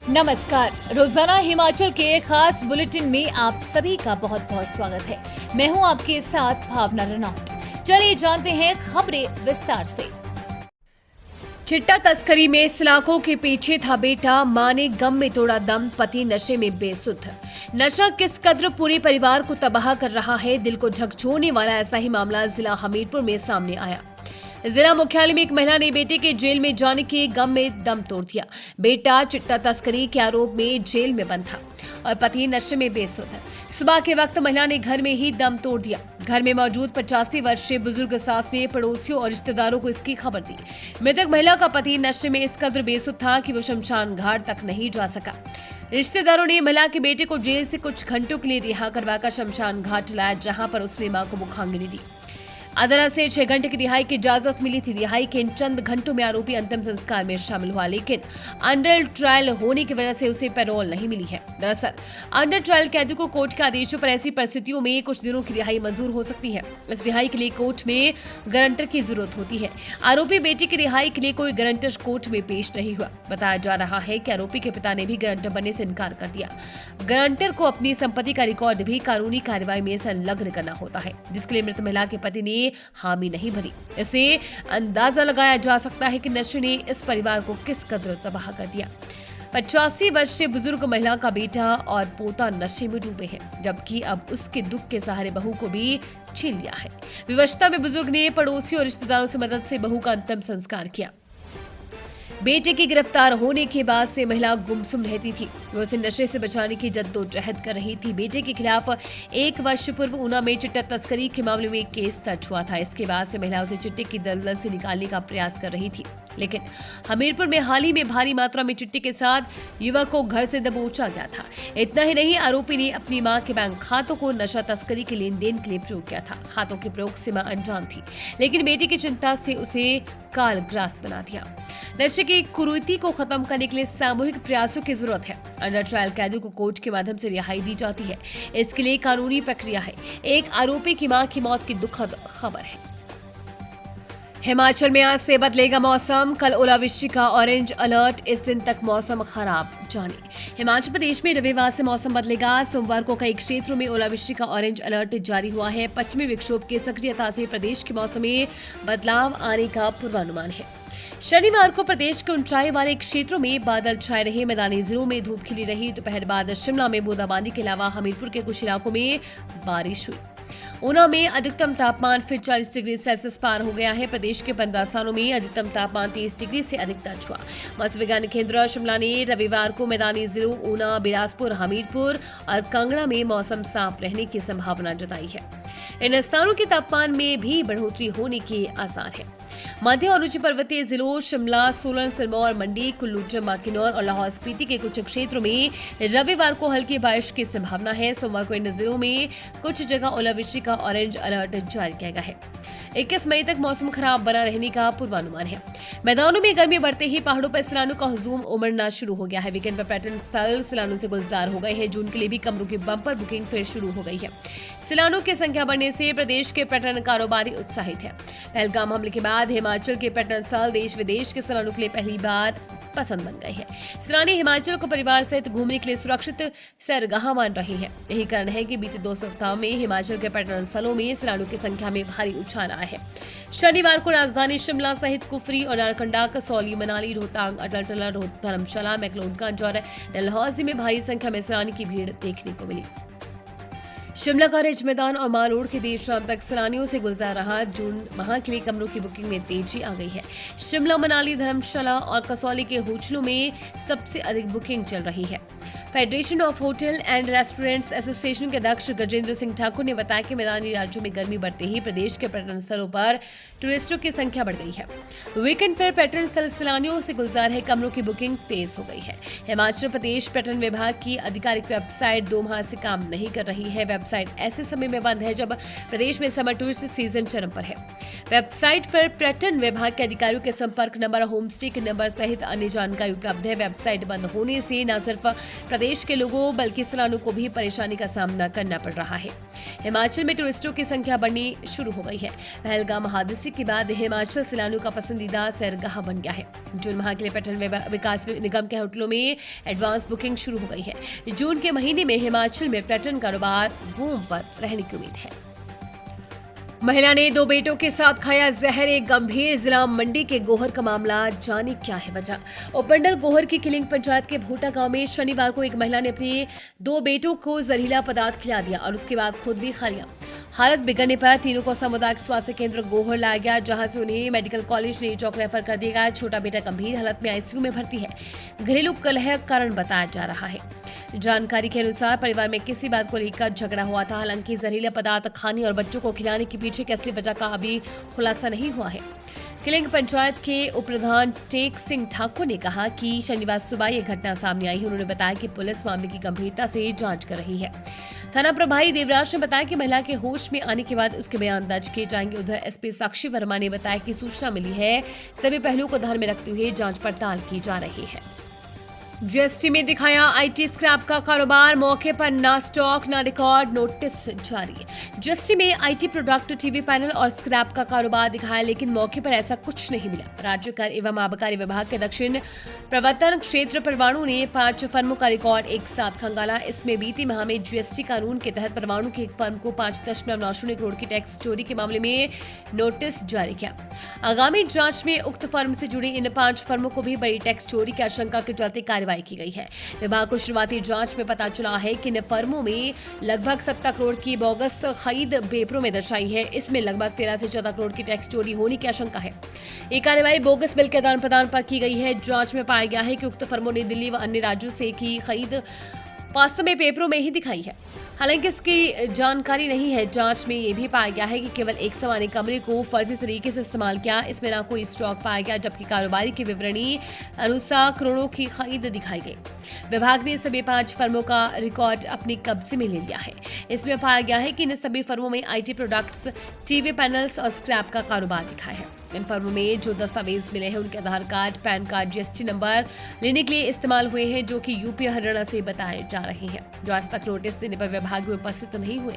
नमस्कार। रोजाना हिमाचल के खास बुलेटिन में आप सभी का बहुत बहुत स्वागत है। मैं हूं आपके साथ भावना रनौट। चलिए जानते हैं खबरें विस्तार से। चिट्टा तस्करी में सलाखों के पीछे था बेटा, मां ने गम में तोड़ा दम, पति नशे में बेसुध। नशा किस कद्र पूरे परिवार को तबाह कर रहा है, दिल को झकझोरने वाला ऐसा ही मामला जिला हमीरपुर में सामने आया। जिला मुख्यालय में एक महिला ने बेटे के जेल में जाने के गम में दम तोड़ दिया। बेटा चिट्टा तस्करी के आरोप में जेल में बंद था और पति नशे में बेसुध है। सुबह के वक्त महिला ने घर में ही दम तोड़ दिया। घर में मौजूद 85 वर्षीय बुजुर्ग सास ने पड़ोसियों और रिश्तेदारों को इसकी खबर दी। मृतक महिला का पति नशे में इस कद्र बेसुध था कि वो शमशान घाट तक नहीं जा सका। रिश्तेदारों ने महिला के बेटे को जेल से कुछ घंटों के लिए रिहा करवाकर शमशान घाट लाया, जहां पर उसने मां को मुखाग्नि दी। अदालत से 6 घंटे की रिहाई की इजाजत मिली थी। रिहाई के इन चंद घंटों में आरोपी अंतिम संस्कार में शामिल हुआ, लेकिन अंडर ट्रायल होने की वजह से उसे पैरोल नहीं मिली है। दरअसल अंडर ट्रायल कैदी को कोर्ट के आदेशों पर ऐसी परिस्थितियों में कुछ दिनों की रिहाई मंजूर हो सकती है। इस रिहाई के लिए कोर्ट में गारंटर की जरूरत होती है। आरोपी बेटी की रिहाई के लिए कोई गारंटर कोर्ट में पेश नहीं हुआ। बताया जा रहा है कि आरोपी के पिता ने भी गारंटर बनने से इनकार कर दिया। गारंटर को अपनी संपत्ति का रिकॉर्ड भी कानूनी कार्रवाई में संलग्न करना होता है, जिसके लिए मृत महिला के पति ने हामी नहीं भरी। इससे अंदाजा लगाया जा सकता है कि नशे ने इस परिवार को किस कदर तबाह कर दिया। 85 वर्षीय बुजुर्ग महिला का बेटा और पोता नशे में डूबे हैं, जबकि अब उसके दुख के सहारे बहू को भी छीन लिया है। विवशता में बुजुर्ग ने पड़ोसियों और रिश्तेदारों से मदद से बहू का अंतिम संस्कार किया। बेटे के गिरफ्तार होने के बाद से महिला गुमसुम रहती थी। वो उसे नशे से बचाने की जद्दोजहद कर रही थी। बेटे के खिलाफ 1 वर्ष पूर्व ऊना में चिट्टा तस्करी के मामले में एक केस दर्ज हुआ था। इसके बाद से महिला उसे चिट्टे की दलदल से निकालने का प्रयास कर रही थी, लेकिन हमीरपुर में हाल ही में भारी मात्रा में चिट्टे के साथ युवक को घर से दबोचा गया था। इतना ही नहीं, आरोपी ने अपनी मां के बैंक खातों को नशा तस्करी के लेन देन के लिए प्रयोग किया था। खातों के प्रयोग से मां अनजान थी, लेकिन बेटी की चिंता से उसे कालग्रास बना दिया। नशे की कुरीति को खत्म करने के लिए सामूहिक प्रयासों की जरूरत है। अंडर ट्रायल कैदी को कोर्ट के माध्यम से रिहाई दी जाती है। इसके लिए कानूनी प्रक्रिया है। एक आरोपी की मां की मौत की दुखद खबर है। हिमाचल में आज से बदलेगा मौसम, कल ओलावृष्टि का ऑरेंज अलर्ट, इस दिन तक मौसम खराब जाने। हिमाचल प्रदेश में रविवार से मौसम बदलेगा। सोमवार को कई क्षेत्रों में ओलावृष्टि का ऑरेंज अलर्ट जारी हुआ है। पश्चिमी विक्षोभ की सक्रियता से प्रदेश के मौसम में बदलाव आने का पूर्वानुमान है। शनिवार को प्रदेश के ऊंचाई वाले क्षेत्रों में बादल छाए रहे। मैदानी जिलों में धूप खिली रही। दोपहर बाद शिमला में बूंदाबांदी के अलावा हमीरपुर के कुछ इलाकों में बारिश हुई। ऊना में अधिकतम तापमान फिर 40 डिग्री सेल्सियस पार हो गया है। प्रदेश के 15 स्थानों में अधिकतम तापमान 30 डिग्री से अधिक दर्ज हुआ। मौसम विज्ञान केंद्र शिमला ने रविवार को मैदानी जिलों ऊना, बिलासपुर, हमीरपुर और कांगड़ा में मौसम साफ रहने की संभावना जताई है। इन स्थानों के तापमान में भी बढ़ोतरी होने के आसार है। मध्य और उच्च पर्वतीय जिलों शिमला, सोलन, सिरमौर, मंडी, कुल्लू, चंबा, किन्नौर और लाहौल स्पीति के कुछ क्षेत्रों में रविवार को हल्की बारिश की संभावना है। सोमवार को इन जिलों में कुछ जगह ओलावृष्टि का ऑरेंज अलर्ट जारी किया गया है। 21 मई तक मौसम खराब बना रहने का पूर्वानुमान है। मैदानों में गर्मी बढ़ते ही पहाड़ों पर सैलानियों का हुजूम उमड़ना शुरू हो गया है। वीकेंड पर पर्यटन स्थल सैलानियों से गुलजार हो गए हैं। जून के लिए भी कमरों की बम्पर बुकिंग फिर शुरू हो गई है। सैलानियों की संख्या बढ़ने से प्रदेश के पर्यटन कारोबारी उत्साहित है। पहलगाम हमले के बाद हिमाचल के पर्यटन स्थल देश विदेश के सैलानियों के लिए पहली बार पसंद बन गए हैं। सैलानी हिमाचल को परिवार सहित घूमने के लिए सुरक्षित सैरगाह मान रहे हैं। यही कारण है कि बीते 2 सप्ताह में हिमाचल के पर्यटन स्थलों में सैलानियों की संख्या में भारी उछाल आया है। शनिवार को राजधानी शिमला सहित कुफरी और नारकंडा, कसौली, मनाली, रोहतांग, अटल टनल, धर्मशाला, मैक्लोडगंज और डलहौजी में भारी संख्या में सैलानी की भीड़ देखने को मिली। शिमला का रिज मैदान और माल रोड के देर शाम तक सैलानियों से गुलजार रहा। जून माह के लिए कमरों की बुकिंग में तेजी आ गई है। शिमला, मनाली, धर्मशाला और कसौली के होटलों में सबसे अधिक बुकिंग चल रही है। Federation of hotel and restaurants association के अध्यक्ष गजेंद्र सिंह ठाकुर ने बताया कि मैदानी राज्यों में गर्मी बढ़ते ही प्रदेश के पर्यटन स्थलों पर टूरिस्टों की संख्या बढ़ गई है। वीकेंड पर पर्यटन स्थल सैलानियों से गुलजार है। कमरों की बुकिंग तेज हो गई है। हिमाचल प्रदेश पर्यटन विभाग की आधिकारिक वेबसाइट 2 माह से काम नहीं कर रही है। वेबसाइट वेबसाइट ऐसे समय में बंद है जब प्रदेश में समर टूरिस्ट सीजन चरम पर है। वेबसाइट पर पर्यटन विभाग के अधिकारियों के संपर्क नंबर, होम स्टे के नंबर सहित अन्य जानकारी उपलब्ध है। वेबसाइट बंद होने से न सिर्फ प्रदेश के लोगों बल्कि सैलानियों को भी परेशानी का सामना करना पड़ रहा है। हिमाचल में टूरिस्टों की संख्या बढ़नी शुरू हो गई है। पहलगाम हादसे के बाद हिमाचल सैलानियों का पसंदीदा सैरगाह बन गया है। जून माह के लिए पर्यटन विकास निगम के होटलों में एडवांस बुकिंग शुरू हो गई है। जून के महीने में हिमाचल में पर्यटन कारोबार बूम पर रहने की उम्मीद है। महिला ने 2 बेटों के साथ खाया जहर, एक गंभीर। जिला मंडी के गोहर का मामला, जाने क्या है वजह। उपमंडल गोहर की किलिंग पंचायत के भोटा गांव में शनिवार को एक महिला ने अपने 2 बेटों को जहरीला पदार्थ खिला दिया और उसके बाद खुद भी खा लिया। हालत बिगड़ने पर तीनों को सामुदायिक स्वास्थ्य केंद्र गोहर लाया गया, जहां से उन्हें मेडिकल कॉलेज नेरी चौक रेफर कर दिया गया। छोटा बेटा गंभीर हालत में आईसीयू में भर्ती है। घरेलू कलह कारण बताया जा रहा है। जानकारी के अनुसार परिवार में किसी बात को लेकर झगड़ा हुआ था। हालांकि जहरीला पदार्थ खाने और बच्चों को खिलाने के पीछे की असली वजह का अभी खुलासा नहीं हुआ है। किलिंग पंचायत के उप प्रधान टेक सिंह ठाकुर ने कहा कि शनिवार सुबह ये घटना सामने आई है। उन्होंने बताया कि पुलिस मामले की गंभीरता से जांच कर रही है। थाना प्रभारी देवराज ने बताया कि महिला के होश में आने के बाद उसके बयान दर्ज किए जाएंगे। उधर एसपी साक्षी वर्मा ने बताया कि सूचना मिली है, सभी पहलुओं को ध्यान में रखते हुए जांच पड़ताल की जा रही है। जीएसटी में दिखाया आईटी स्क्रैप का कारोबार, मौके पर ना स्टॉक ना रिकॉर्ड, नोटिस जारी। जीएसटी में आईटी प्रोडक्ट, टीवी पैनल और स्क्रैप का कारोबार दिखाया, लेकिन मौके पर ऐसा कुछ नहीं मिला। राज्य कर एवं आबकारी विभाग के दक्षिण प्रवर्तन क्षेत्र परवाणु ने 5 फर्मों का रिकॉर्ड एक साथ खंगाला। इसमें बीती माह में जीएसटी कानून के तहत परवाणु की एक फर्म को 5.90 करोड़ की टैक्स चोरी के मामले में नोटिस जारी किया। आगामी जांच में उक्त फर्म से जुड़ी इन 5 फर्मों को भी बड़ी टैक्स चोरी की आशंका के चलते कार्रवाई की गई है। विभाग को शुरुआती जांच में पता चला है कि इन फर्मों में लगभग 70 करोड़ की बोगस खरीद पेपरों में दर्शाई है। इसमें लगभग 13 से 14 करोड़ की टैक्स चोरी होने की आशंका है। ये कार्रवाई बोगस बिल के आदान प्रदान पर की गई है। जांच में पाया गया है कि उक्त फर्मों ने दिल्ली व अन्य राज्यों से की खरीद वास्तव में पेपरों में ही दिखाई है। हालांकि इसकी जानकारी नहीं है। जांच में यह भी पाया गया है कि केवल एक सामान्य कमरे को फर्जी तरीके से इस्तेमाल किया, इसमें ना कोई स्टॉक पाया गया, जबकि कारोबारी की विवरणी अनुसार करोड़ों की खरीद दिखाई गई। विभाग ने सभी 5 फर्मों का रिकॉर्ड अपने कब्जे में ले लिया है। इसमें पाया गया है कि इन सभी फर्मों में आईटी प्रोडक्ट्स, टीवी पैनल्स और स्क्रैप का कारोबार दिखा है। इन फर्मों में जो दस्तावेज मिले हैं उनके Aadhaar card, PAN card, GST number लेने के लिए इस्तेमाल हुए हैं, जो कि यूपी हरियाणा से बताए जा रहे हैं, जो आज तक नोटिस देने पर विभाग में उपस्थित नहीं हुए।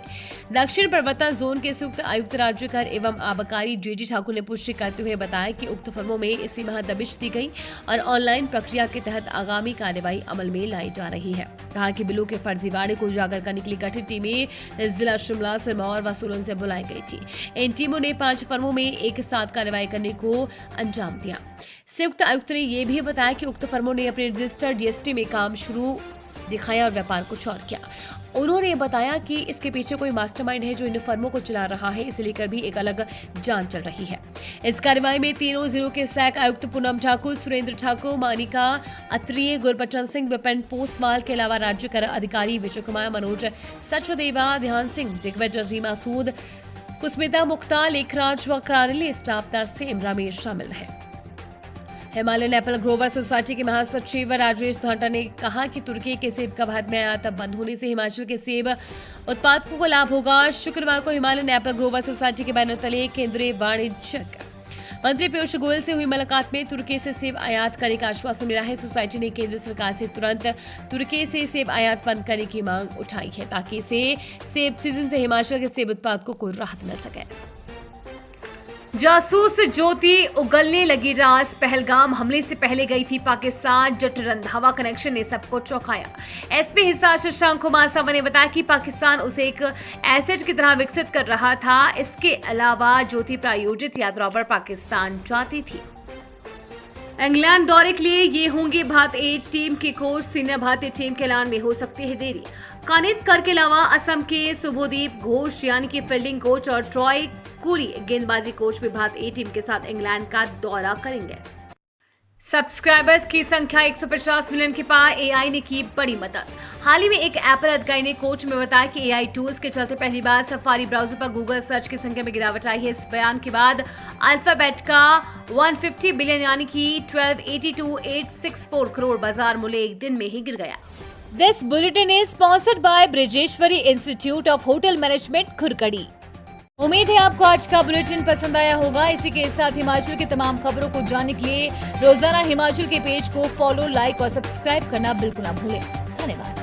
दक्षिण प्रवर्तन जोन के संयुक्त आयुक्त राज्य कर एवं आबकारी जेडी ठाकुर ने पुष्टि करते हुए बताया कि उक्त फर्मों में इसी माह दबिश दी गई और ऑनलाइन प्रक्रिया के तहत आगामी कार्रवाई अमल में लाई जा रही है। कहा कि बिलों के फर्जीवाड़े को उजागर करने के लिए गठित टीमें जिला शिमला, सिरमौर व सोलन से बुलाई गई थी। इन टीमों ने 5 फर्मों में एक साथ कार्रवाई करने को अंजाम दिया। संयुक्त आयुक्त ने यह भी बताया कि उक्त फर्मों ने अपने रजिस्टर्ड जीएसटी में काम शुरू दिखाया और व्यापार कुछ और किया। उन्होंने बताया कि इसके पीछे कोई मास्टरमाइंड है जो इन फर्मों को चला रहा है, इसे लेकर भी एक अलग जांच चल रही है। इस कार्रवाई में तीनों जिलों के सैक आयुक्त पूनम ठाकुर, सुरेंद्र ठाकुर, मानिका अत्रेय, गुरबचन सिंह, विपिन पोसवाल के अलावा राज्य कर अधिकारी विजय कुमार, मनोज सचदेवा, ध्यान सिंह, दिग्विजय, रीमा सूद, कुस्मिता मुख्तार, लेखराज व कार्यालय स्टाफ तरसेम रमेश शामिल है। हिमालयन एप्पल ग्रोवर सोसाइटी के महासचिव राजेश धांटा ने कहा कि तुर्की के सेब का भारत में आयात बंद होने से हिमाचल के सेब उत्पादकों को लाभ होगा। शुक्रवार को हिमालयन एप्पल ग्रोवर सोसाइटी के बैनर तले केंद्रीय वाणिज्यिक मंत्री पीयूष गोयल से हुई मुलाकात में तुर्की से सेब आयात करने का आश्वासन मिला है। सोसाइटी ने केंद्र सरकार से तुरंत तुर्की से सेब आयात बंद करने की मांग उठाई है, ताकि इसे सेब सीजन से हिमाचल के सेब उत्पादकों को राहत मिल सके। जासूस ज्योति उगलने लगी राज, पहलगाम हमले से पहले गई थी पाकिस्तान, जट रंधावा कनेक्शन ने सबको चौंकाया। एसपी हिसार शशांक कुमार सावा ने बताया कि पाकिस्तान उसे एक एसेट की तरह विकसित कर रहा था। इसके अलावा ज्योति प्रायोजित यात्रा पर पाकिस्तान जाती थी। इंग्लैंड दौरे के लिए ये होंगे भारत ए टीम के कोच, सीनियर भारतीय टीम के ऐलान में हो सकती है देरी। कानित कर के अलावा असम के शुभदीप घोष यानी कि फील्डिंग कोच और ट्रॉय कूली गेंदबाजी कोच भी भारत ए टीम के साथ इंग्लैंड का दौरा करेंगे। सब्सक्राइबर्स की संख्या 150 मिलियन के पार, एआई ने की बड़ी मदद। हाल ही में एक एप्पल अधिकारी ने कोच में बताया कि एआई टूल्स के चलते पहली बार सफारी ब्राउजर पर गूगल सर्च की संख्या में गिरावट आई है। इस बयान के बाद अल्फाबेट का 150 बिलियन यानी कि 1282,864 करोड़ बाजार मूल्य एक दिन में ही गिर गया। This bulletin is sponsored by Brijeshwari institute of hotel management Khurkadi. उम्मीद है आपको आज का बुलेटिन पसंद आया होगा। इसी के साथ हिमाचल की तमाम खबरों को जानने के लिए रोजाना हिमाचल के पेज को फॉलो, लाइक और सब्सक्राइब करना बिल्कुल ना भूलें। धन्यवाद।